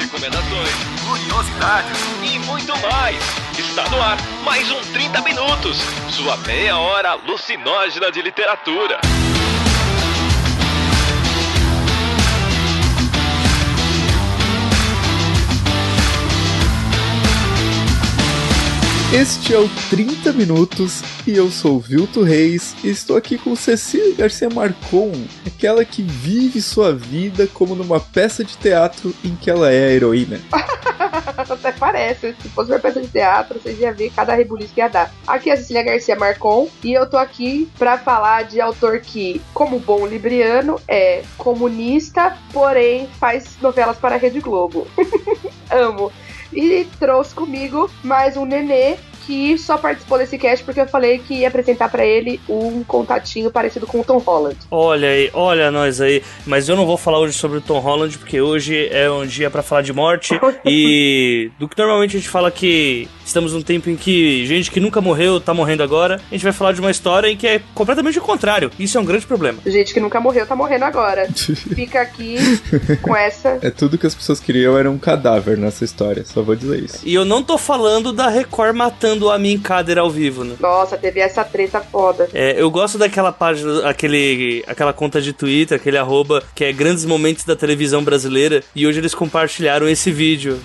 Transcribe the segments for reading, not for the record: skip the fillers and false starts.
recomendações, curiosidades e muito mais. Está no ar mais um 30 Minutos, sua meia hora alucinógena de literatura. Este é o 30 Minutos e eu sou o Vilto Reis e estou aqui com Cecília Garcia Marcon, aquela que vive sua vida como numa peça de teatro em que ela é a heroína. Até parece, se fosse uma peça de teatro, vocês iam ver cada rebuliço que ia dar. Aqui é a Cecília Garcia Marcon e eu tô aqui pra falar de autor que, como bom libriano, é comunista, porém faz novelas para a Rede Globo. Amo. E trouxe comigo mais um nenê que só participou desse cast porque eu falei que ia apresentar pra ele um contatinho parecido com o Tom Holland. Olha aí, olha nós aí. Mas eu não vou falar hoje sobre o Tom Holland porque hoje é um dia pra falar de morte e do que normalmente a gente fala que estamos num tempo em que gente que nunca morreu tá morrendo agora. A gente vai falar de uma história em que é completamente o contrário. Isso é um grande problema. Gente que nunca morreu tá morrendo agora. Fica aqui com essa. É tudo que as pessoas queriam, era um cadáver nessa história, só vou dizer isso. E eu não tô falando da Record matando o Amin Kader ao vivo, né? Nossa, teve essa treta foda. Eu gosto daquela página, aquela conta de Twitter, aquele @, que é Grandes Momentos da Televisão Brasileira, e hoje eles compartilharam esse vídeo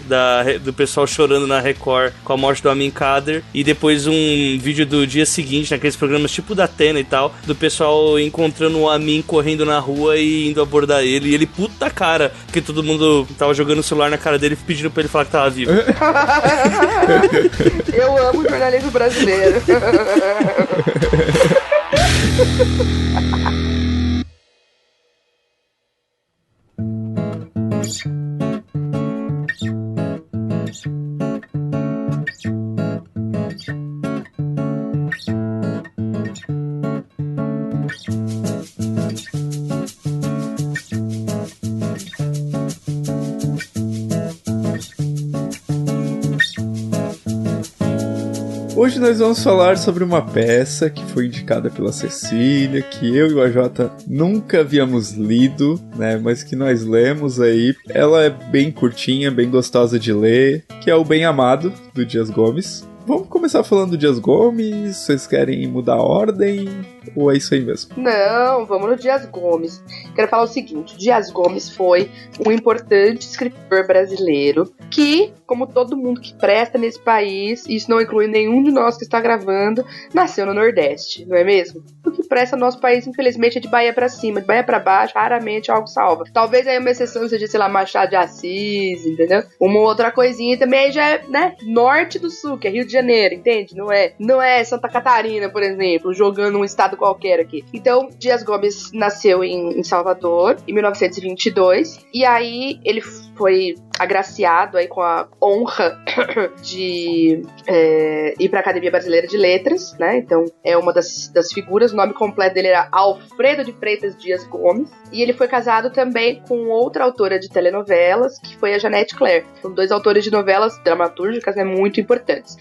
do pessoal chorando na Record com a morte do Amin Kader, e depois um vídeo do dia seguinte, naqueles programas tipo da Atena e tal, do pessoal encontrando o Amin correndo na rua e indo abordar ele, e ele puta cara, porque todo mundo tava jogando o celular na cara dele pedindo pra ele falar que tava vivo. Eu amo o jornalismo brasileiro. Hoje nós vamos falar sobre uma peça que foi indicada pela Cecília, que eu e o AJ nunca havíamos lido, né, mas que nós lemos aí. Ela é bem curtinha, bem gostosa de ler, que é O Bem Amado, do Dias Gomes. Vamos começar falando do Dias Gomes? Vocês querem mudar a ordem? Ou é isso aí mesmo? Não, vamos no Dias Gomes. Quero falar o seguinte, Dias Gomes foi um importante escritor brasileiro que, como todo mundo que presta nesse país, isso não inclui nenhum de nós que está gravando, nasceu no Nordeste, não é mesmo? O que presta no nosso país, infelizmente, é de Bahia pra cima, de Bahia pra baixo, raramente algo salva. Talvez aí uma exceção seja, sei lá, Machado de Assis, entendeu? Uma outra coisinha também aí já é, né, norte do sul, que é Rio de Janeiro, entende? Não é Santa Catarina, por exemplo, jogando um estado qualquer aqui. Então, Dias Gomes nasceu em Salvador, em 1922, e aí ele foi agraciado aí com a honra de ir para a Academia Brasileira de Letras, né? Então, é uma das figuras. O nome completo dele era Alfredo de Freitas Dias Gomes. E ele foi casado também com outra autora de telenovelas, que foi a Janete Claire. São dois autores de novelas dramatúrgicas, né, muito importantes.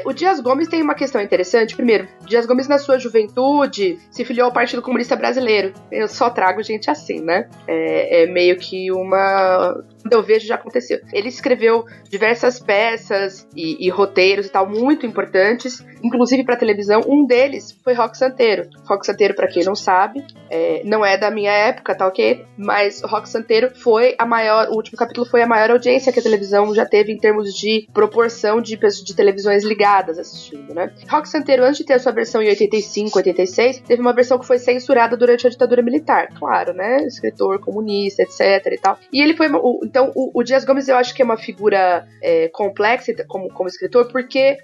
O Dias Gomes tem uma questão interessante. Primeiro, Dias Gomes, na sua juventude, se filiou ao Partido Comunista Brasileiro. Eu só trago gente assim, né? É meio que uma... Quando eu vejo, já aconteceu. Ele escreveu diversas peças e roteiros e tal, muito importantes, inclusive para televisão. Um deles foi Roque Santeiro. Roque Santeiro, para quem não sabe, não é da minha época, tá ok? Mas Roque Santeiro foi o último capítulo foi a maior audiência que a televisão já teve em termos de proporção de televisões ligadas assistindo, né? Roque Santeiro, antes de ter a sua versão em 85, 86, teve uma versão que foi censurada durante a ditadura militar, claro, né? Escritor comunista, etc e tal. E ele foi... Então, o Dias Gomes, eu acho que é uma figura complexa como escritor, porque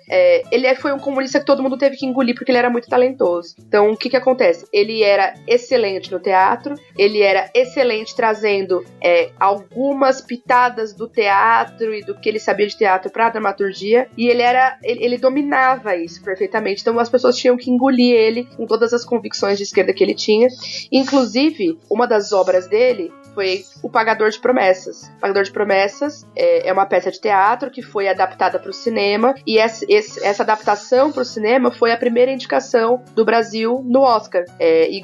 ele foi um comunista que todo mundo teve que engolir, porque ele era muito talentoso. Então, o que acontece? Ele era excelente no teatro, ele era excelente trazendo algumas pitadas do teatro e do que ele sabia de teatro pra dramaturgia, e ele dominava isso perfeitamente. Então, as pessoas tinham que engolir ele com todas as convicções de esquerda que ele tinha. Inclusive, uma das obras dele foi O Pagador de Promessas, Pagador de Promessas é uma peça de teatro que foi adaptada para o cinema, e essa adaptação para o cinema foi a primeira indicação do Brasil no Oscar, e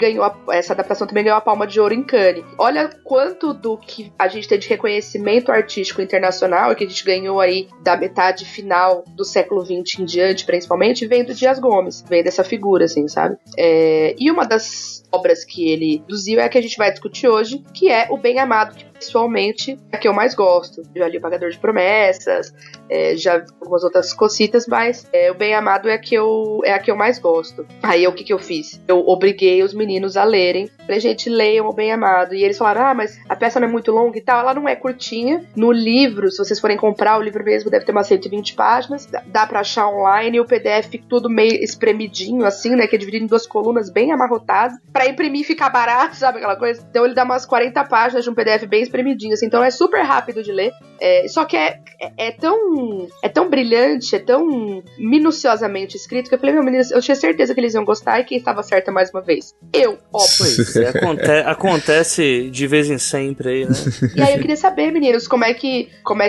essa adaptação também ganhou a Palma de Ouro em Cannes. Olha quanto do que a gente tem de reconhecimento artístico internacional, que a gente ganhou aí da metade final do século XX em diante, principalmente, vem do Dias Gomes, vem dessa figura, assim, sabe? E uma das obras que ele produziu é a que a gente vai discutir hoje, que é O Bem Amado, que pessoalmente é a que eu mais gosto. Já li O Pagador de Promessas, já vi algumas outras cositas, mas O Bem Amado é a que eu mais gosto. Aí o que eu fiz? Eu obriguei os meninos a lerem. Falei, gente, leiam O Bem Amado. E eles falaram, mas a peça não é muito longa e tal. Ela não é curtinha. No livro, se vocês forem comprar, o livro mesmo deve ter umas 120 páginas. Dá pra achar online, e o PDF tudo meio espremidinho, assim, né? Que é dividido em 2 colunas bem amarrotadas. Pra imprimir e ficar barato, sabe aquela coisa? Então ele dá umas 40 páginas de um PDF bem espremidinho, assim. Então é super rápido de ler. Só que é tão brilhante, é tão minuciosamente escrito, que eu falei, meu menino, eu tinha certeza que eles iam gostar, e quem estava certa mais uma vez? Eu, óbvio. Acontece de vez em sempre aí, né? E aí eu queria saber, meninos, como é que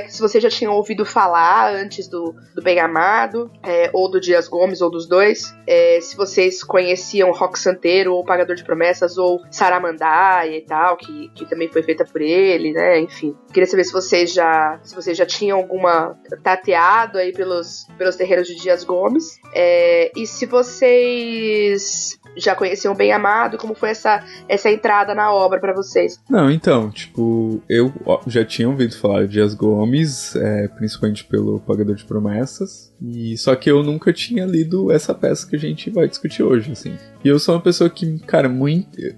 se vocês já tinham ouvido falar antes do Bem Amado, ou do Dias Gomes, ou dos dois, se vocês conheciam Rock Santeiro, ou Pagador de Promessas, ou Saramandaia e tal, que também foi feita por ele, né? Enfim, queria saber se vocês já tinham alguma tateado aí pelos terreiros de Dias Gomes, e se vocês já conheciam Bem Amado, como foi essa entrada na obra pra vocês? Não, então, tipo, eu já tinha ouvido falar de Dias Gomes, principalmente pelo Pagador de Promessas, só que eu nunca tinha lido essa peça que a gente vai discutir hoje, assim. E eu sou uma pessoa que, cara,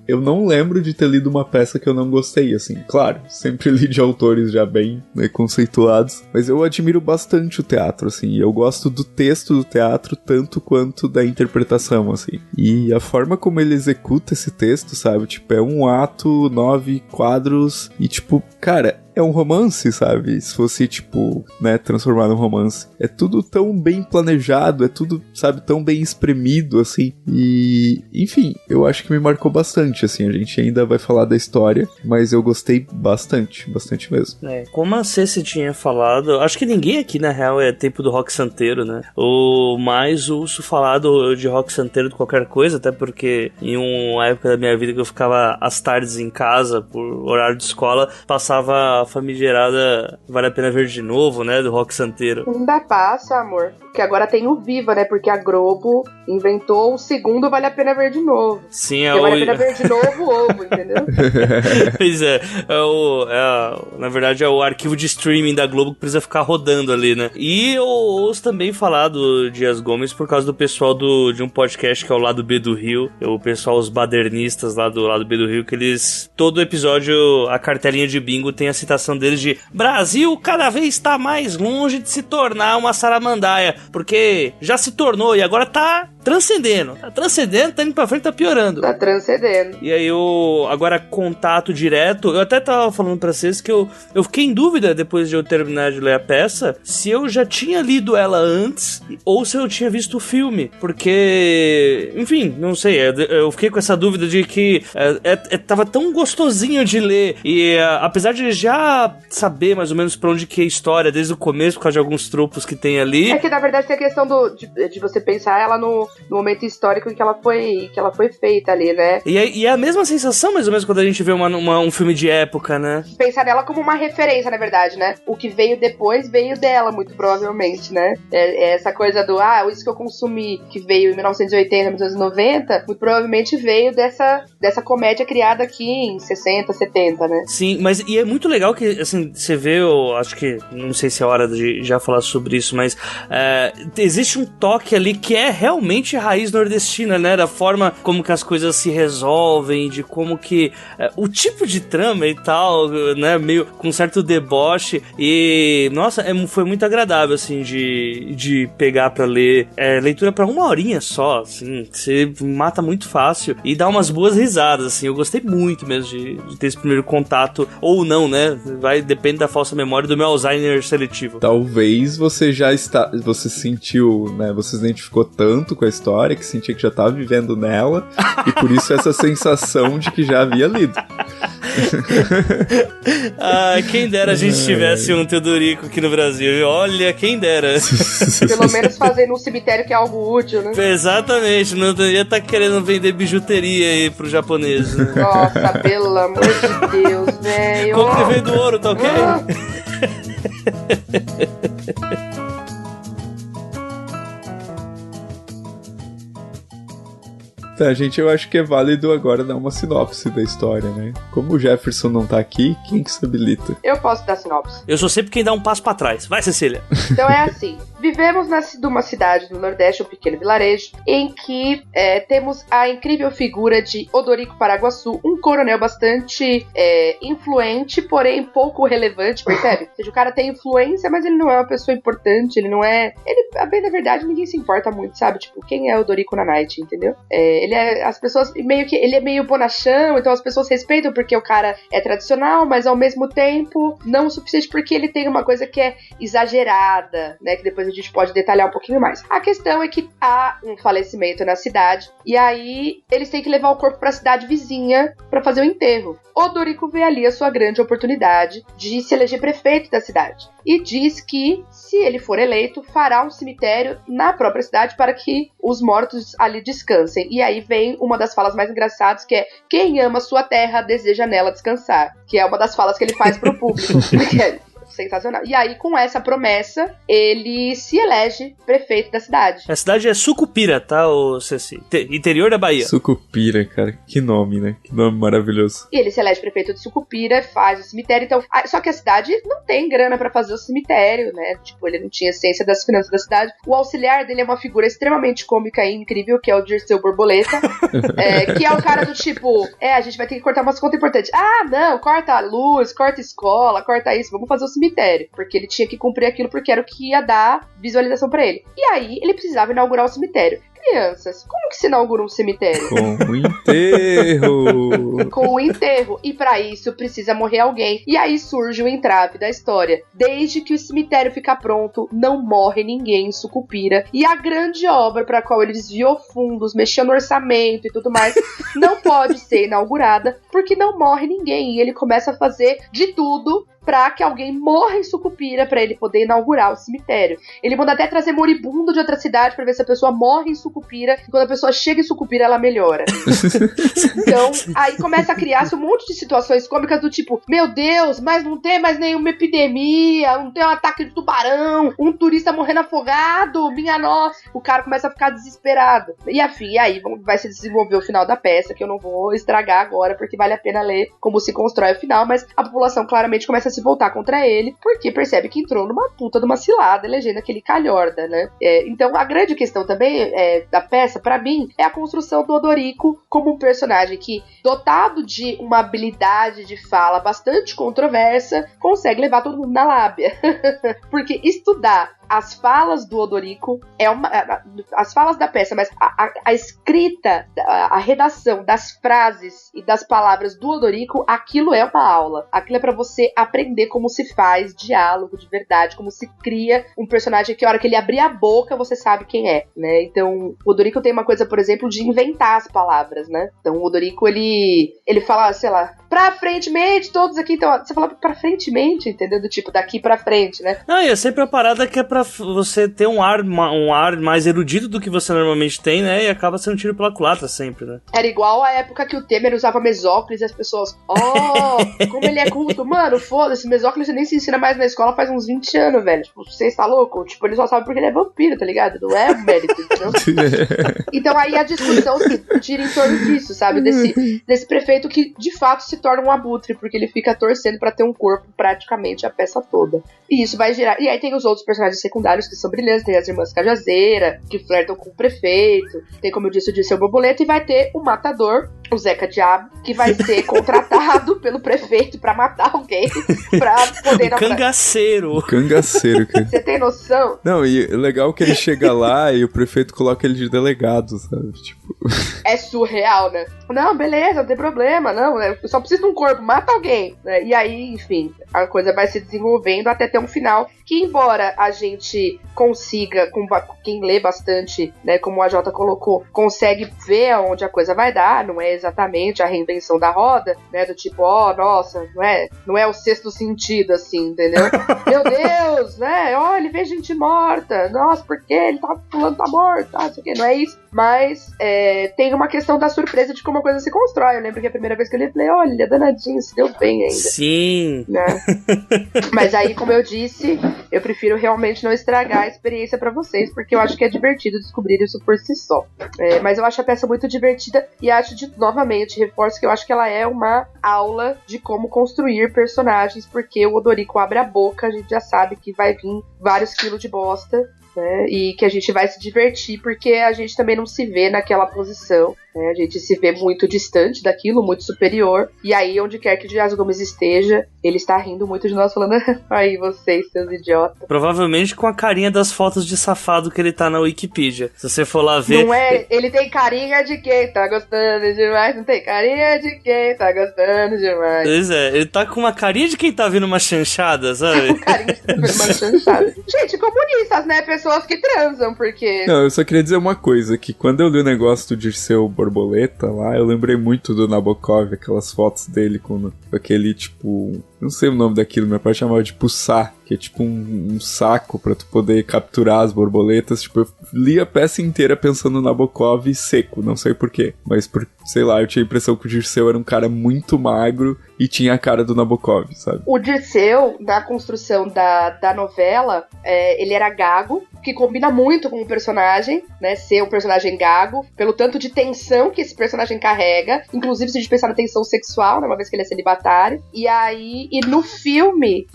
eu não lembro de ter lido uma peça que eu não gostei, assim. Claro, sempre li de autores já bem, né, conceituados, mas eu admiro bastante o teatro, assim. Eu gosto do texto do teatro tanto quanto da interpretação, assim. E a forma como ele executa esse texto, sabe? Tipo, é um ato, 9 quadros e, tipo, cara, é um romance, sabe? Se fosse, tipo, né, transformar num romance. É tudo tão bem planejado, é tudo, sabe, tão bem espremido, assim. E, enfim, eu acho que me marcou bastante, assim. A gente ainda vai falar da história, mas eu gostei bastante mesmo. Como a Ceci tinha falado, acho que ninguém aqui, na real, é tempo do Rock Santeiro, né? O mais ouço falado de Rock Santeiro de qualquer coisa, até porque em uma época da minha vida que eu ficava às tardes em casa, por horário de escola, passava a famigerada Vale a Pena Ver de Novo, né, do Rock Santeiro. Ainda passa, amor, porque agora tem o Viva, né, porque a Globo inventou o segundo Vale a Pena Ver de Novo. Sim, Vale a Pena Ver de Novo o ovo, entendeu? Pois na verdade é o arquivo de streaming da Globo que precisa ficar rodando ali, né. E eu ouço também falar do Dias Gomes por causa do pessoal de um podcast que é o Lado B do Rio, o pessoal, os badernistas lá do Lado B do Rio, que eles, todo episódio, a cartelinha de bingo tem a citação deles de Brasil cada vez está mais longe de se tornar uma Saramandaia, porque já se tornou e agora tá transcendendo, tá indo pra frente, tá piorando. Tá transcendendo. E aí agora contato direto, eu até tava falando pra vocês que eu fiquei em dúvida depois de eu terminar de ler a peça, se eu já tinha lido ela antes ou se eu tinha visto o filme, porque, enfim, não sei, eu fiquei com essa dúvida de que tava tão gostosinho de ler, e apesar de já saber mais ou menos pra onde que é a história desde o começo, por causa de alguns tropos que tem ali. É que na verdade tem a questão de você pensar ela no momento histórico em que ela foi feita ali, né? E é a mesma sensação mais ou menos quando a gente vê um filme de época, né? Pensar nela como uma referência, na verdade, né? O que veio depois veio dela, muito provavelmente, né? É essa coisa do, isso que eu consumi, que veio em 1980, 1990, muito provavelmente veio dessa comédia criada aqui em 60, 70, né? Sim, mas e é muito legal que, assim, você vê, eu acho que, não sei se é hora de já falar sobre isso, mas existe um toque ali que é realmente raiz nordestina, né? Da forma como que as coisas se resolvem, de como que o tipo de trama e tal, né? Meio com certo deboche, e nossa, foi muito agradável, assim, de pegar pra ler. Leitura pra 1 horinha só, assim, você mata muito fácil e dá umas boas risadas, assim. Eu gostei muito mesmo de ter esse primeiro contato, ou não, né? Depende da falsa memória do meu Alzheimer seletivo. Talvez você você sentiu, né? Você se identificou tanto com a história que sentia que já estava vivendo nela e por isso essa sensação de que já havia lido. Quem dera a gente tivesse um Teodorico aqui no Brasil. Olha, quem dera. Pelo menos fazendo um cemitério que é algo útil, né? Exatamente, não ia estar querendo vender bijuteria aí pro japonês. Né? Nossa, pelo amor de Deus, velho. Compre veio do ouro, tá ok? Tá, gente, eu acho que é válido agora dar uma sinopse da história, né? Como o Jefferson não tá aqui, quem que se habilita? Eu posso dar sinopse. Eu sou sempre quem dá um passo pra trás. Vai, Cecília. Então é assim, vivemos numa cidade do Nordeste, um pequeno vilarejo, em que temos a incrível figura de Odorico Paraguaçu, um coronel bastante influente, porém pouco relevante, percebe? Ou seja, o cara tem influência, mas ele não é uma pessoa importante, ele não é... a bem da verdade, ninguém se importa muito, sabe? Tipo, quem é Odorico na Night, entendeu? As pessoas, ele é meio bonachão, então as pessoas respeitam porque o cara é tradicional, mas ao mesmo tempo não o suficiente porque ele tem uma coisa que é exagerada, né, que depois a gente pode detalhar um pouquinho mais. A questão é que há um falecimento na cidade, e aí eles têm que levar o corpo pra cidade vizinha pra fazer o enterro. Odorico vê ali a sua grande oportunidade de se eleger prefeito da cidade, e diz que, se ele for eleito, fará um cemitério na própria cidade para que os mortos ali descansem. E aí vem uma das falas mais engraçadas, que é: quem ama sua terra deseja nela descansar, que é uma das falas que ele faz pro público. Sensacional. E aí, com essa promessa, ele se elege prefeito da cidade. A cidade é Sucupira, tá, Ceci? Interior da Bahia. Sucupira, cara. Que nome, né? Que nome maravilhoso. E ele se elege prefeito de Sucupira, faz o cemitério. Então, só que a cidade não tem grana pra fazer o cemitério, né? Tipo, ele não tinha ciência das finanças da cidade. O auxiliar dele é uma figura extremamente cômica e incrível, que é o Dirceu Borboleta. Que é o cara do tipo, a gente vai ter que cortar umas contas importantes. Ah, não, corta a luz, corta a escola, corta isso, vamos fazer o cemitério, porque ele tinha que cumprir aquilo porque era o que ia dar visualização pra ele. E aí, ele precisava inaugurar o cemitério. Crianças, como que se inaugura um cemitério? Com o enterro! Com o enterro. E pra isso precisa morrer alguém. E aí surge o entrave da história. Desde que o cemitério fica pronto, não morre ninguém em Sucupira. E a grande obra pra qual ele desviou fundos, mexeu no orçamento e tudo mais, não pode ser inaugurada porque não morre ninguém. E ele começa a fazer de tudo pra que alguém morra em Sucupira pra ele poder inaugurar o cemitério. Ele manda até trazer moribundo de outra cidade pra ver se a pessoa morre em Sucupira, e quando a pessoa chega em Sucupira, ela melhora. Então, aí começa a criar-se um monte de situações cômicas do tipo: meu Deus, mas não tem mais nenhuma epidemia, não tem um ataque de tubarão, um turista morrendo afogado, minha nossa. O cara começa a ficar desesperado. E aí vai se desenvolver o final da peça, que eu não vou estragar agora, porque vale a pena ler como se constrói o final, mas a população claramente começa a se voltar contra ele, porque percebe que entrou numa puta de uma cilada, elegendo aquele calhorda, né? Então, a grande questão também da peça, pra mim, é a construção do Odorico como um personagem que, dotado de uma habilidade de fala bastante controversa, consegue levar todo mundo na lábia. Porque estudar as falas do Odorico as falas da peça, mas a escrita, a redação das frases e das palavras do Odorico, aquilo é uma aula. Aquilo é pra você aprender como se faz diálogo de verdade, como se cria um personagem que a hora que ele abrir a boca, você sabe quem é, né? Então, o Odorico tem uma coisa, por exemplo, de inventar as palavras, né? Então, o Odorico, ele fala, sei lá, pra frentemente, todos aqui, então, você fala pra frentemente, entendeu? Do tipo, daqui pra frente, né? E é sempre a parada que é pra você ter um ar mais erudito do que você normalmente tem, né? E acaba sendo tiro pela culatra sempre, né? Era igual a época que o Temer usava mesóclise e as pessoas, como ele é culto. Mano, foda-se, mesóclise nem se ensina mais na escola faz uns 20 anos, velho. Tipo, você está louco? Tipo, ele só sabe porque ele é vampiro, tá ligado? Não é um mérito, entendeu? Então aí a discussão gira em torno disso, sabe? Desse prefeito que, de fato, se torna um abutre, porque ele fica torcendo pra ter um corpo praticamente a peça toda. E isso vai gerar... E aí tem os outros personagens secundários que são brilhantes, tem as irmãs Cajazeira, que flertam com o prefeito, tem, como eu disse, o Dirceu Borboleta, e vai ter o matador, o Zeca Diabo, que vai ser contratado pelo prefeito pra matar alguém, pra poder... Cangaceiro, cara. Você tem noção? Não, e é legal que ele chega lá e o prefeito coloca ele de delegado, sabe? Tipo... É surreal, né? Não, beleza, não tem problema, não, eu só preciso de um corpo, mata alguém, né? E aí, enfim, a coisa vai se desenvolvendo até ter um final que, embora a gente consiga, com quem lê bastante, né, como a Jota colocou, consegue ver aonde a coisa vai dar, não é exatamente a reinvenção da roda, né, do tipo, nossa, não é o sexto sentido, assim, entendeu? Meu Deus, né, ele vê gente morta, nossa, por que ele tá pulando, tá morto, não sei o que, não é isso, mas tem uma questão da surpresa de como a coisa se constrói. Eu lembro que a primeira vez que eu li, eu falei, olha, danadinho, se deu bem ainda. Sim. Né? Mas aí, como eu disse, eu prefiro realmente não estragar a experiência pra vocês, porque eu acho que é divertido descobrir isso por si só. Mas eu acho a peça muito divertida e acho, novamente, reforço que eu acho que ela é uma aula de como construir personagens, porque o Odorico abre a boca, a gente já sabe que vai vir vários quilos de bosta, né? E que a gente vai se divertir, porque a gente também não se vê naquela posição, né? A gente se vê muito distante daquilo, muito superior, e aí onde quer que o Dias Gomes esteja, ele está rindo muito de nós, falando, aí vocês, seus idiotas. Provavelmente com a carinha das fotos de safado que ele tá na Wikipedia. Se você for lá ver... Não é, ele tem carinha de quem tá gostando demais, não tem carinha de quem tá gostando demais. Pois é, ele tá com uma carinha de quem tá vindo uma chanchada, sabe? Carinha de quem tá vindo uma chanchada. Gente, comunistas, né? Pessoas que transam, porque... Não, eu só queria dizer uma coisa, que quando eu li o negócio do Dirceu Borboleta lá, eu lembrei muito do Nabokov, aquelas fotos dele com aquele, tipo... Não sei o nome daquilo, meu pai chamava de puçar, que é tipo um saco pra tu poder capturar as borboletas. Tipo, eu li a peça inteira pensando no Nabokov seco, não sei porquê. Mas, sei lá, eu tinha a impressão que o Dirceu era um cara muito magro e tinha a cara do Nabokov, sabe? O Dirceu, na construção da novela, ele era gago, que combina muito com o personagem, né? Ser um personagem gago, pelo tanto de tensão que esse personagem carrega, inclusive se a gente pensar na tensão sexual, né? Uma vez que ele é celibatário. E no filme,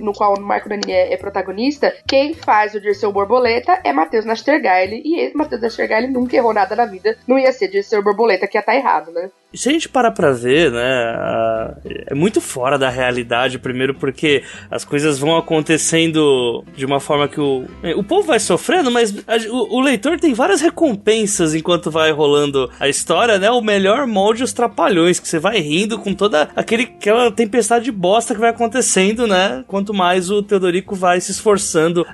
no qual o Marco Nanini é protagonista, quem faz o Dirceu Borboleta é Matheus Nastergaile, e esse Matheus Nastergaile nunca errou nada na vida, não ia ser Dirceu Borboleta que ia estar errado, né? Se a gente parar pra ver, né, é muito fora da realidade, primeiro porque as coisas vão acontecendo de uma forma que o povo vai sofrendo, mas o leitor tem várias recompensas enquanto vai rolando a história, né, o melhor molde os trapalhões, que você vai rindo com toda aquela tempestade de bosta que vai acontecendo, né, quanto mais o Teodorico vai se esforçando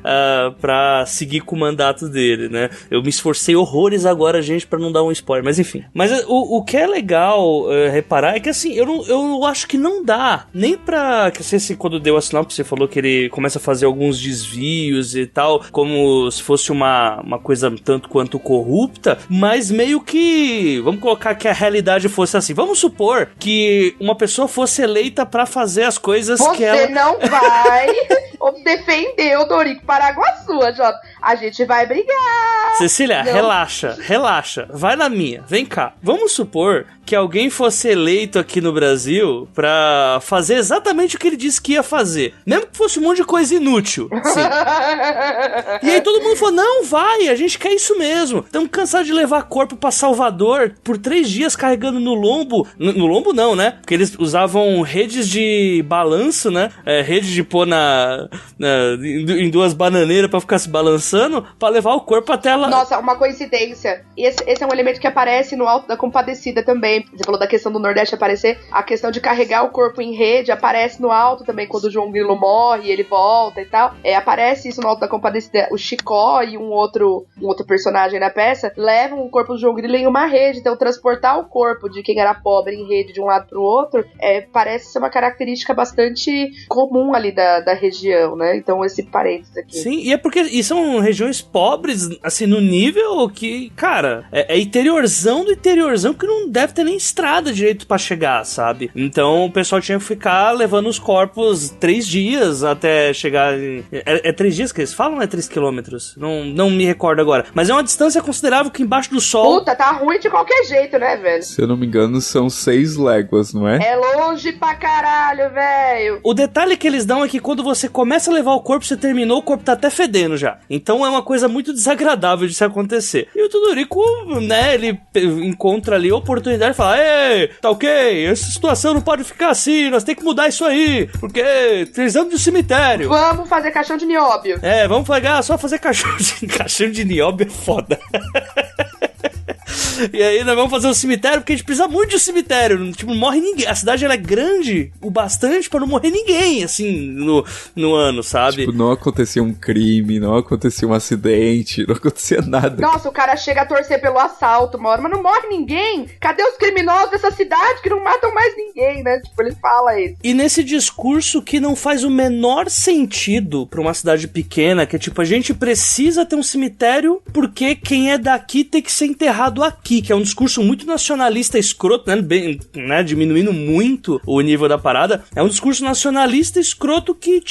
pra seguir com o mandato dele, né. Eu me esforcei horrores agora, gente, pra não dar um spoiler, mas enfim. Mas o que é legal reparar é que assim, eu acho que não dá nem pra, que se quando deu a sinopse você falou que ele começa a fazer alguns desvios e tal, como se fosse uma coisa tanto quanto corrupta, mas meio que, vamos colocar que a realidade fosse assim, vamos supor que uma pessoa fosse eleita pra fazer as coisas que ela... Você não vai defender o Dorico Paraguaçu, Jota. A gente vai brigar. Cecília, não. relaxa, vai na minha, vem cá. Vamos supor que alguém fosse eleito aqui no Brasil pra fazer exatamente o que ele disse que ia fazer, mesmo que fosse um monte de coisa inútil, sim. E aí todo mundo falou, não, vai, a gente quer isso mesmo, estamos cansados de levar corpo pra Salvador por 3 dias carregando no lombo, no lombo não, né, porque eles usavam redes de balanço, né, rede de pôr em 2 bananeiras pra ficar se balançando, pra levar o corpo até lá. Nossa, uma coincidência, esse é um elemento que aparece no Alto da Compadecida também. Você falou da questão do Nordeste aparecer, a questão de carregar o corpo em rede aparece no Alto também, quando o João Grilo morre e ele volta e tal, aparece isso no Alto da Compadecida. O Chicó e um outro personagem na peça levam o corpo do João Grilo em uma rede, então transportar o corpo de quem era pobre em rede de um lado pro outro parece ser uma característica bastante comum ali da região, né? Então esse parênteses aqui. Sim, e são regiões pobres, assim, no nível que, cara, é interiorzão do interiorzão que não deve ter nem estrada direito pra chegar, sabe? Então o pessoal tinha que ficar levando os corpos 3 dias até chegar é 3 dias que eles falam, ou é 3 quilômetros? Não me recordo agora. Mas é uma distância considerável que embaixo do sol... Puta, tá ruim de qualquer jeito, né, velho? Se eu não me engano, são 6 léguas, não é? É longe pra caralho, velho! O detalhe que eles dão é que quando você começa a levar o corpo, você terminou, o corpo tá até fedendo já. Então é uma coisa muito desagradável de se acontecer. E o Teodorico, né, ele encontra ali a oportunidade e fala, ei, tá ok, essa situação não pode ficar assim, nós temos que mudar isso aí, porque precisamos de um cemitério. Vamos fazer caixão de nióbio. Vamos só fazer caixão de nióbio é foda. E aí nós vamos fazer um cemitério porque a gente precisa muito de um cemitério. Tipo, não morre ninguém. A cidade, ela é grande o bastante pra não morrer ninguém, assim, no ano, sabe? Tipo, não acontecia um crime, não acontecia um acidente, não acontecia nada. Nossa, o cara chega a torcer pelo assalto uma hora, mas não morre ninguém. Cadê os criminosos dessa cidade que não matam mais ninguém, né? Tipo, ele fala isso. E nesse discurso que não faz o menor sentido pra uma cidade pequena, que é tipo, a gente precisa ter um cemitério porque quem é daqui tem que ser enterrado aqui, que é um discurso muito nacionalista escroto, né? Bem, né? Diminuindo muito o nível da parada. É um discurso nacionalista escroto que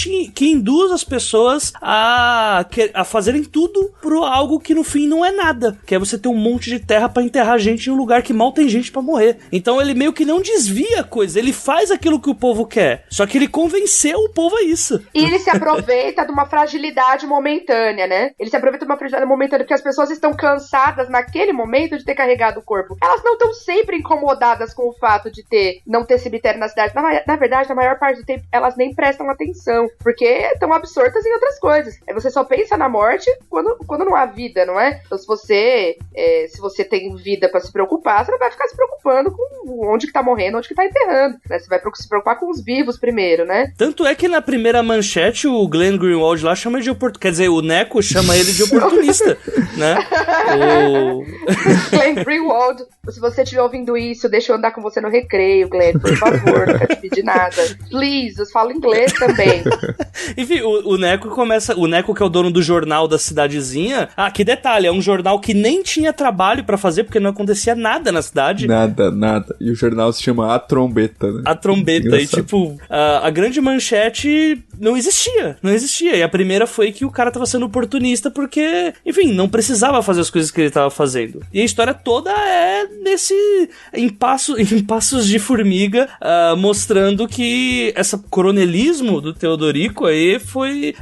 induz as pessoas a fazerem tudo por algo que no fim não é nada, que é você ter um monte de terra pra enterrar gente em um lugar que mal tem gente pra morrer. Então ele meio que não desvia a coisa, ele faz aquilo que o povo quer, só que ele convenceu o povo a isso. E ele se aproveita de uma fragilidade momentânea, né? Ele se aproveita de uma fragilidade momentânea porque as pessoas estão cansadas naquele momento de ter carregado o corpo. Elas não estão sempre incomodadas com o fato de não ter cemitério na cidade. Na verdade, na maior parte do tempo, elas nem prestam atenção, porque estão absortas em outras coisas. Aí você só pensa na morte quando não há vida, não é? Então se você tem vida pra se preocupar, você não vai ficar se preocupando com onde que tá morrendo, onde que tá enterrando, né? Você vai se preocupar com os vivos primeiro, né? Tanto é que na primeira manchete o Glenn Greenwald lá chama de oportunista, quer dizer, o Neco chama ele de oportunista, né? Glenn Greenwald, se você estiver ouvindo isso, deixa eu andar com você no recreio, Glenn, por favor, não quero te pedir nada. Please, eu falo inglês também. Enfim, o Neco que é o dono do jornal da cidadezinha, que detalhe, é um jornal que nem tinha trabalho pra fazer, porque não acontecia nada na cidade. Nada. E o jornal se chama A Trombeta, né? A Trombeta, e tipo, a grande manchete não existia. E a primeira foi que o cara tava sendo oportunista porque, enfim, não precisava fazer as coisas que ele tava fazendo. E a história toda é nesse em passos de formiga, mostrando que esse coronelismo do Teodorico aí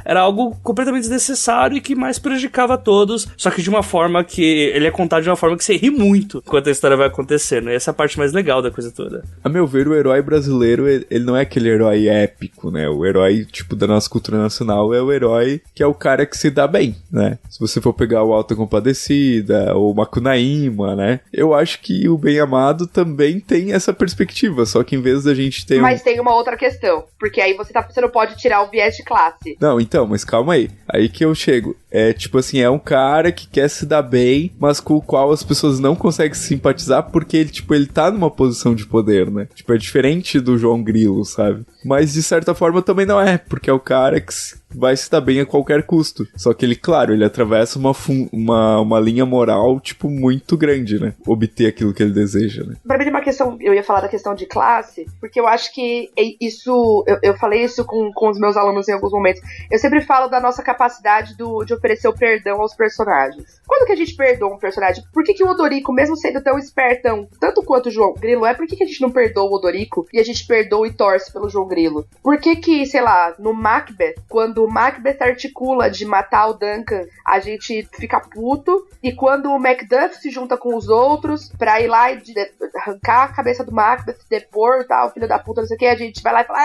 era algo completamente desnecessário e que mais prejudicava a todos, só que de uma forma que ele é contado de uma forma que você ri muito enquanto a história vai acontecendo. E essa é a parte mais legal da coisa toda. A meu ver, o herói brasileiro, ele não é aquele herói épico, né? O herói, tipo, da nossa cultura nacional é o herói que é o cara que se dá bem, né? Se você for pegar o Auto da Compadecida ou o Macunaíma, né? Eu acho que o Bem Amado também tem essa perspectiva, só que em vez da gente ter Mas tem uma outra questão, porque aí você não pode tirar o viés de classe. Não, então, mas calma aí. Aí que eu chego. É tipo assim, é um cara que quer se dar bem, mas com o qual as pessoas não conseguem simpatizar porque ele tá numa posição de poder, né? Tipo, é diferente do João Grilo, sabe? Mas de certa forma também não é, porque é o cara que vai se dar bem a qualquer custo. Só que ele, claro, ele atravessa uma linha moral, tipo, muito grande, né? Obter aquilo que ele deseja, né? Pra mim é uma questão, eu ia falar da questão de classe, porque eu acho que isso, eu falei isso com os meus alunos em alguns momentos. Eu sempre falo da nossa capacidade de oferecer o perdão aos personagens. Quando que a gente perdoa um personagem? Por que o Odorico, mesmo sendo tão espertão, tanto quanto o João Grilo, por que a gente não perdoa o Odorico e a gente perdoa e torce pelo João Grilo? Por que, sei lá, no Macbeth, quando o Macbeth articula de matar o Duncan, a gente fica puto, e quando o Macduff se junta com os outros pra ir lá e arrancar a cabeça do Macbeth, depor, tal, filho da puta, não sei o que, a gente vai lá e fala,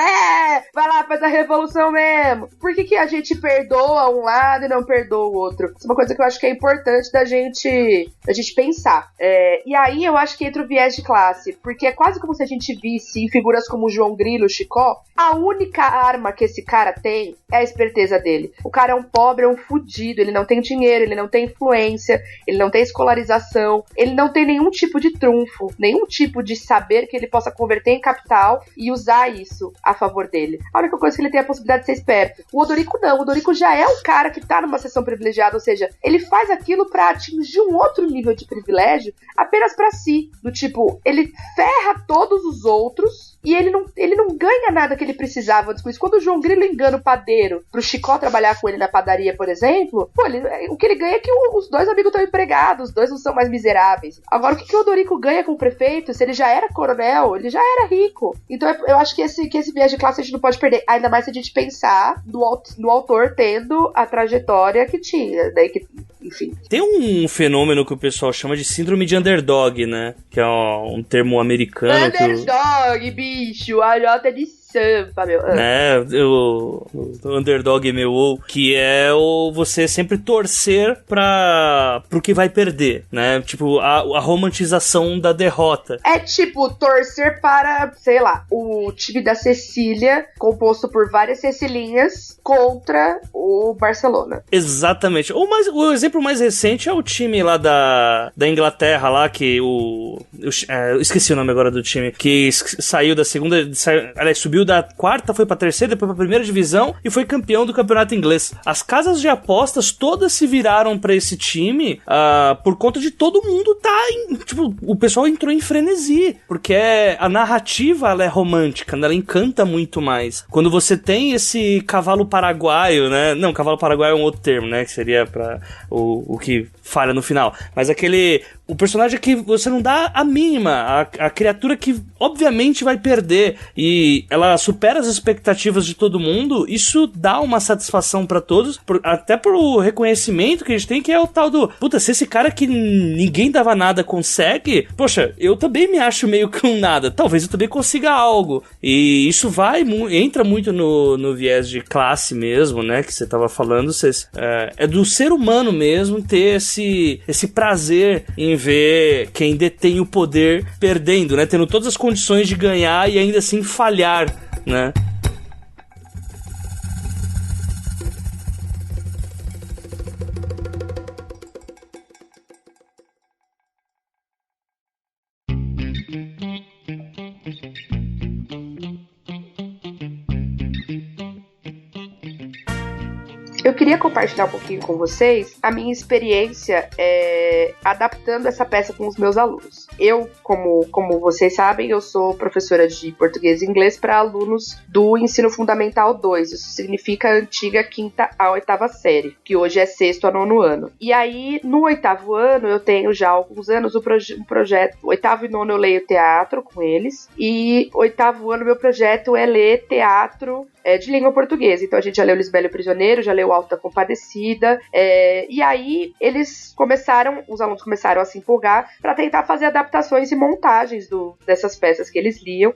vai lá, faz a revolução mesmo. Por que a gente perdoa um lado e não perdoa o outro? Isso é uma coisa que eu acho que é importante da gente pensar. E aí eu acho que entra o viés de classe, porque é quase como se a gente visse em figuras como o João Grilo, o Chicó, a única arma que esse cara tem é a esperteza dele. O cara é um pobre, é um fudido, ele não tem dinheiro, ele não tem influência, ele não tem escolarização, ele não tem nenhum tipo de trunfo, nenhum tipo de saber que ele possa converter em capital e usar isso a favor dele. A única coisa que ele tem é a possibilidade de ser esperto. O Odorico não, o Odorico já é um cara que tá numa seção privilegiada, ou seja, ele faz aquilo pra atingir um outro nível de privilégio apenas pra si, do tipo, ele ferra todos os outros e ele não ganha nada que ele precisava antes com isso. Quando o João Grilo engana o padeiro pro Chicó trabalhar com ele na padaria, por exemplo, o que ele ganha é que os dois amigos estão empregados, os dois não são mais miseráveis. Agora, o que o Odorico ganha com o prefeito? Se ele já era coronel, ele já era rico. Então eu acho que esse viés de classe a gente não pode perder, ainda mais se a gente pensar no autor tendo a trajetória que tinha, daí que, enfim. Tem um fenômeno que o pessoal chama de síndrome de underdog, né? Que é um termo americano. Underdog, bicho, a Jota é de Sampa, meu. Né, o underdog meu, que é você sempre torcer pro que vai perder, né? Tipo, a romantização da derrota. É tipo, torcer para, sei lá, o time da Cecília, composto por várias Cecilinhas, contra o Barcelona. Exatamente. O exemplo mais recente é o time lá da Inglaterra, lá, que eu esqueci o nome agora do time, que saiu da segunda, aliás, subiu da quarta, foi pra terceira, depois pra primeira divisão e foi campeão do campeonato inglês. As casas de apostas todas se viraram pra esse time por conta de todo mundo tipo, o pessoal entrou em frenesi, porque a narrativa, ela é romântica, ela encanta muito mais. Quando você tem esse cavalo paraguaio, né? Não, cavalo paraguaio é um outro termo, né? Que seria pra o que falha no final. Mas o personagem que você não dá a mínima, a criatura que obviamente vai perder e ela supera as expectativas de todo mundo, isso dá uma satisfação pra todos, até pro reconhecimento que a gente tem, que é o tal do, puta, se esse cara que ninguém dava nada consegue, poxa, eu também me acho meio com nada, talvez eu também consiga algo. E isso entra muito no viés de classe mesmo, né, que você tava falando, é do ser humano mesmo ter esse prazer em ver quem detém o poder perdendo, né? Tendo todas as condições de ganhar e ainda assim falhar, né? Eu queria compartilhar um pouquinho com vocês a minha experiência adaptando essa peça com os meus alunos. Eu, como vocês sabem, eu sou professora de português e inglês para alunos do ensino fundamental 2. Isso significa a antiga 5ª a 8ª série, que hoje é 6º a 9º ano. E aí, no 8º ano, eu tenho já há alguns anos um projeto. 8º e 9º eu leio teatro com eles. E 8º ano, meu projeto é ler teatro de língua portuguesa. Então a gente já leu Lisbela e o Prisioneiro, já leu Alto da Compadecida, e aí os alunos começaram a se empolgar para tentar fazer adaptações e montagens dessas peças que eles liam,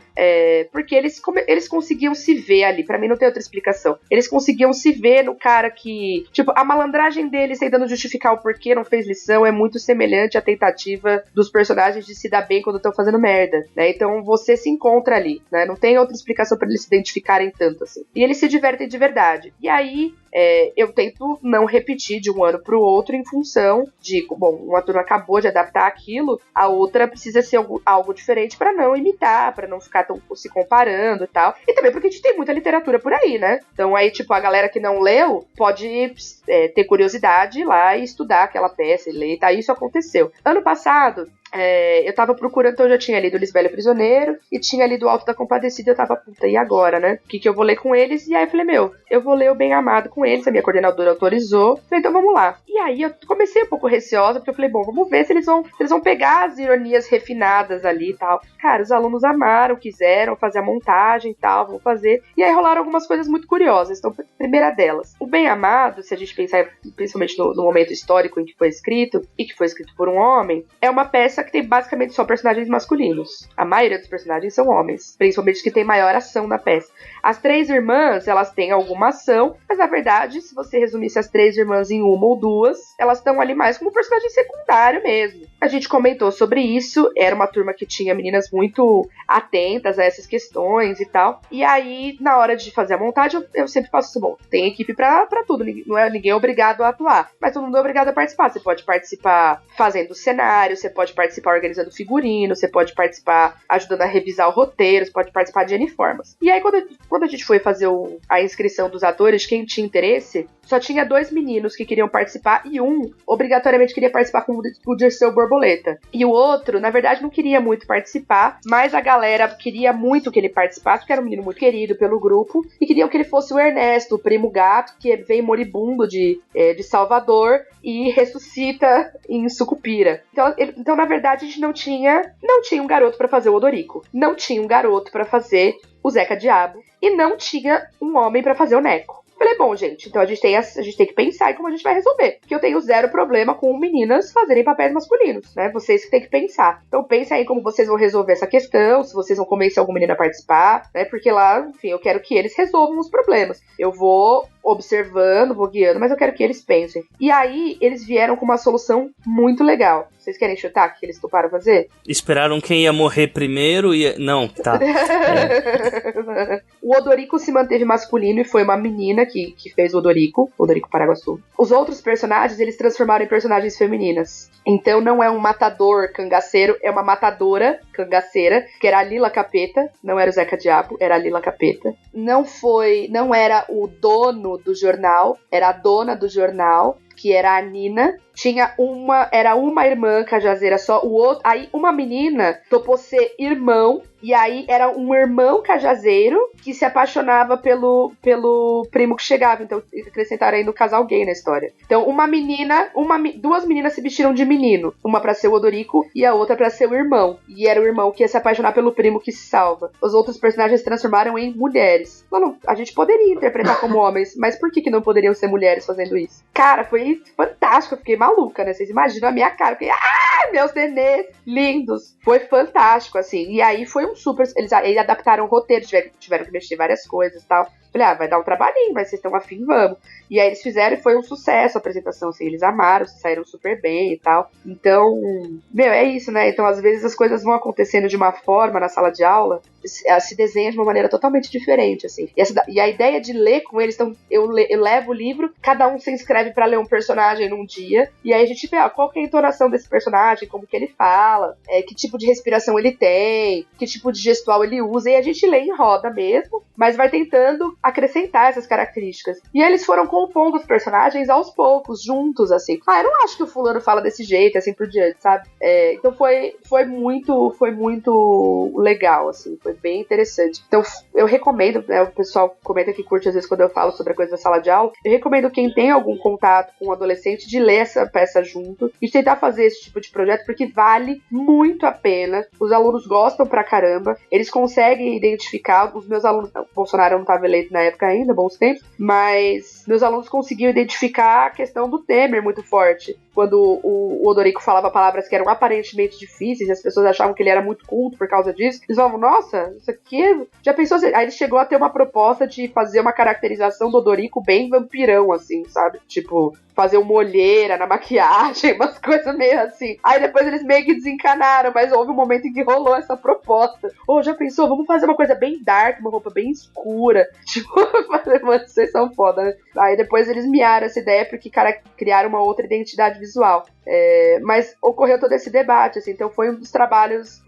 porque eles conseguiam se ver ali. Para mim não tem outra explicação. Eles conseguiam se ver no cara que, tipo, a malandragem deles tentando justificar o porquê não fez lição é muito semelhante à tentativa dos personagens de se dar bem quando estão fazendo merda, né? Então você se encontra ali, né? Não tem outra explicação para eles se identificarem tanto assim. E eles se divertem de verdade. E aí, eu tento não repetir de um ano pro outro em função de, bom, uma turma acabou de adaptar aquilo, a outra precisa ser algo diferente para não imitar, para não ficar tão se comparando e tal. E também porque a gente tem muita literatura por aí, né? Então aí, tipo, a galera que não leu pode ter curiosidade lá e estudar aquela peça e ler, tá? Isso aconteceu. Ano passado, eu tava procurando, então eu já tinha lido Lisbela e o Prisioneiro e tinha lido Alto da Compadecida, eu tava, puta, e agora, né? O que eu vou ler com eles? E aí eu falei, eu vou ler o Bem Amado com eles, a minha coordenadora autorizou. Falei, então vamos lá. E aí eu comecei um pouco receosa, porque eu falei, bom, vamos ver se eles vão pegar as ironias refinadas ali e tal. Cara, os alunos amaram, quiseram fazer a montagem e tal, vão fazer. E aí rolaram algumas coisas muito curiosas. Então, primeira delas, o Bem Amado, se a gente pensar principalmente no momento histórico em que foi escrito, e que foi escrito por um homem, é uma peça que tem basicamente só personagens masculinos. A maioria dos personagens são homens, principalmente que tem maior ação na peça. As 3 irmãs, elas têm alguma ação, mas na verdade, se você resumisse as 3 irmãs em uma ou duas, elas estão ali mais como personagem secundário mesmo. A gente comentou sobre isso, era uma turma que tinha meninas muito atentas a essas questões e tal, e aí, na hora de fazer a montagem, eu sempre faço assim, bom, tem equipe pra tudo, ninguém é obrigado a atuar, mas todo mundo é obrigado a participar. Você pode participar fazendo cenário, você pode participar organizando figurino, você pode participar ajudando a revisar o roteiro, você pode participar de N-formas. E aí, quando a gente foi fazer a inscrição dos atores, quem tinha interesse, só tinha 2 meninos que queriam participar e um obrigatoriamente queria participar como o Dirceu Borboleta. E o outro, na verdade, não queria muito participar, mas a galera queria muito que ele participasse, porque era um menino muito querido pelo grupo, e queriam que ele fosse o Ernesto, o primo gato, que vem moribundo de Salvador e ressuscita em Sucupira. Então, na verdade, a gente não tinha um garoto pra fazer o Odorico, não tinha um garoto pra fazer o Zeca Diabo, e não tinha um homem pra fazer o Neco. Falei, bom, gente, então a gente tem que pensar em como a gente vai resolver. Porque eu tenho zero problema com meninas fazerem papéis masculinos, né? Vocês que têm que pensar. Então pensa aí como vocês vão resolver essa questão, se vocês vão convencer algum menino a participar, né? Porque lá, enfim, eu quero que eles resolvam os problemas. Eu vou observando, vou guiando, mas eu quero que eles pensem. E aí, eles vieram com uma solução muito legal. Vocês querem chutar o que eles toparam fazer? Esperaram quem ia morrer primeiro e... Não, tá. O Odorico se manteve masculino e foi uma menina que fez o Odorico Paraguaçu. Os outros personagens, eles transformaram em personagens femininas. Então, não é um matador cangaceiro, é uma matadora cangaceira, que era a Lila Capeta, não era o Zeca Diabo, era a Lila Capeta. Não era o dono do jornal, era a dona do jornal, que era a Nina. Era uma irmã cajazeira só, o outro, aí uma menina topou ser irmão, e aí era um irmão cajazeiro que se apaixonava pelo primo que chegava, então acrescentaram aí no casal gay na história. Então duas meninas se vestiram de menino, uma pra ser o Odorico e a outra pra ser o irmão, e era o irmão que ia se apaixonar pelo primo que se salva. Os outros personagens se transformaram em mulheres. A gente poderia interpretar como homens, mas por que não poderiam ser mulheres fazendo isso? Cara, foi fantástico, eu fiquei maluca, né? Vocês imaginam a minha cara, eu fiquei, meus nenês lindos. Foi fantástico, assim. E aí foi um super... Eles adaptaram o roteiro, tiveram que mexer várias coisas e tal. Falei, vai dar um trabalhinho, mas vocês estão afim, vamos. E aí eles fizeram e foi um sucesso a apresentação, assim, eles amaram, saíram super bem e tal. Então, é isso, né? Então, às vezes as coisas vão acontecendo de uma forma na sala de aula, se desenha de uma maneira totalmente diferente, assim. E a ideia de ler com eles, então, eu levo o livro, cada um se inscreve pra ler um personagem num dia, e aí a gente vê, qual que é a entonação desse personagem, como que ele fala, que tipo de respiração ele tem, que tipo de gestual ele usa, e a gente lê em roda mesmo, mas vai tentando acrescentar essas características. E eles foram compondo os personagens aos poucos, juntos, assim. Eu não acho que o fulano fala desse jeito, assim por diante, sabe? Então foi muito legal, assim, foi bem interessante. Então eu recomendo, né, o pessoal comenta que curte às vezes quando eu falo sobre a coisa da sala de aula, eu recomendo quem tem algum contato com um adolescente de ler essa peça junto e tentar fazer esse tipo de projeto, porque vale muito a pena. Os alunos gostam pra caramba, eles conseguem identificar, os meus alunos, o Bolsonaro não estava eleito na época ainda, bons tempos, mas meus alunos conseguiam identificar a questão do Temer muito forte. Quando o Odorico falava palavras que eram aparentemente difíceis e as pessoas achavam que ele era muito culto por causa disso, eles falavam, nossa, isso aqui... Já pensou assim? Aí ele chegou a ter uma proposta de fazer uma caracterização do Odorico bem vampirão, assim, sabe? Tipo, fazer uma olheira na maquiagem, umas coisas meio assim. Aí depois eles meio que desencanaram, mas houve um momento em que rolou essa proposta. Já pensou? Vamos fazer uma coisa bem dark, uma roupa bem escura. Tipo, mano, vocês são foda, né? Aí depois eles miaram essa ideia porque, criaram uma outra identidade visual. Mas ocorreu todo esse debate, assim, então foi um dos trabalhos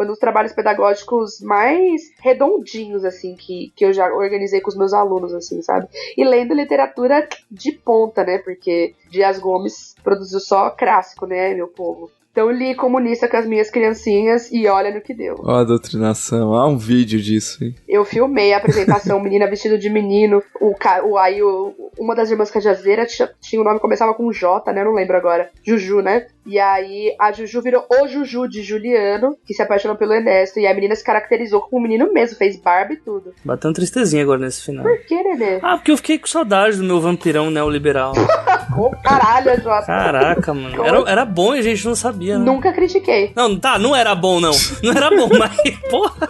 pedagógicos mais redondinhos, assim, que eu já organizei com os meus alunos, assim, sabe? E lendo literatura de ponta, né? Porque Dias Gomes produziu só clássico, né, meu povo? Então eu li Comunista com as minhas criancinhas e olha no que deu. Ó, a doutrinação. Há um vídeo disso, hein? Eu filmei a apresentação, menina vestido de menino. Uma das irmãs cajazeiras tinha o nome, começava com J, né? Eu não lembro agora. Juju, né? E aí a Juju virou o Juju de Juliano, que se apaixonou pelo Ernesto. E a menina se caracterizou como um menino mesmo, fez barba e tudo. Bateu uma tristezinha agora nesse final. Por que, Nenê? Porque eu fiquei com saudade do meu vampirão neoliberal. Caralho, Jota. Caraca, mano. Era bom e a gente não sabia. Né? Nunca critiquei. Não era bom, não. Não era bom, mas, porra.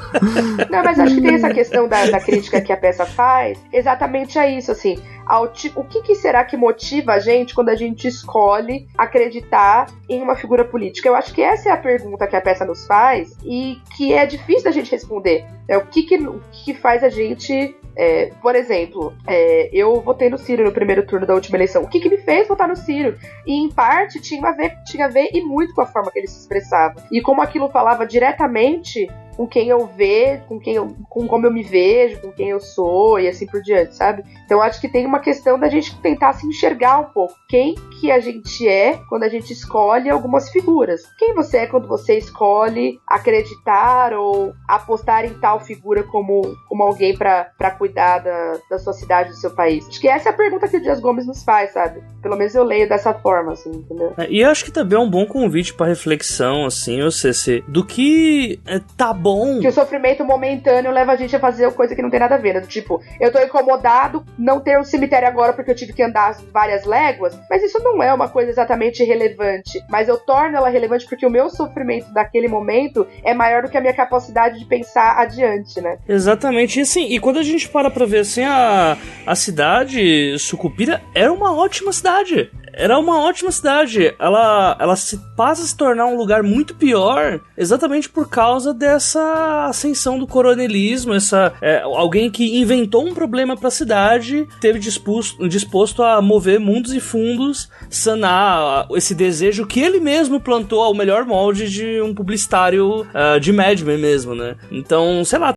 Não, mas acho que tem essa questão da crítica que a peça faz, exatamente a isso, assim. O que será que motiva a gente quando a gente escolhe acreditar em uma figura política? Eu acho que essa é a pergunta que a peça nos faz e que é difícil da gente responder. O que faz a gente... por exemplo, eu votei no Ciro no primeiro turno da última eleição. O que me fez votar no Ciro? E em parte tinha a ver e muito com a forma que ele se expressava. E como aquilo falava diretamente com quem eu vejo, com como eu me vejo, com quem eu sou e assim por diante, sabe? Então acho que tem uma questão da gente tentar se enxergar um pouco. Quem que a gente é quando a gente escolhe algumas figuras? Quem você é quando você escolhe acreditar ou apostar em tal figura como alguém pra cuidar da sua cidade, do seu país? Acho que essa é a pergunta que o Dias Gomes nos faz, sabe? Pelo menos eu leio dessa forma, assim, entendeu? E eu acho que também é um bom convite pra reflexão, assim, do que tá bom bom. Que o sofrimento momentâneo leva a gente a fazer coisa que não tem nada a ver, né? Tipo, eu tô incomodado não ter um cemitério agora porque eu tive que andar várias léguas, mas isso não é uma coisa exatamente relevante. Mas eu torno ela relevante porque o meu sofrimento daquele momento é maior do que a minha capacidade de pensar adiante, né? Exatamente. E assim, e quando a gente para pra ver assim, a cidade Sucupira era uma ótima cidade. Era uma ótima cidade. Ela passa a se tornar um lugar muito pior exatamente por causa dessa ascensão do coronelismo. Alguém que inventou um problema pra cidade, esteve disposto a mover mundos e fundos, sanar esse desejo que ele mesmo plantou ao melhor molde de um publicitário de Mad Men mesmo, né? Então, sei lá,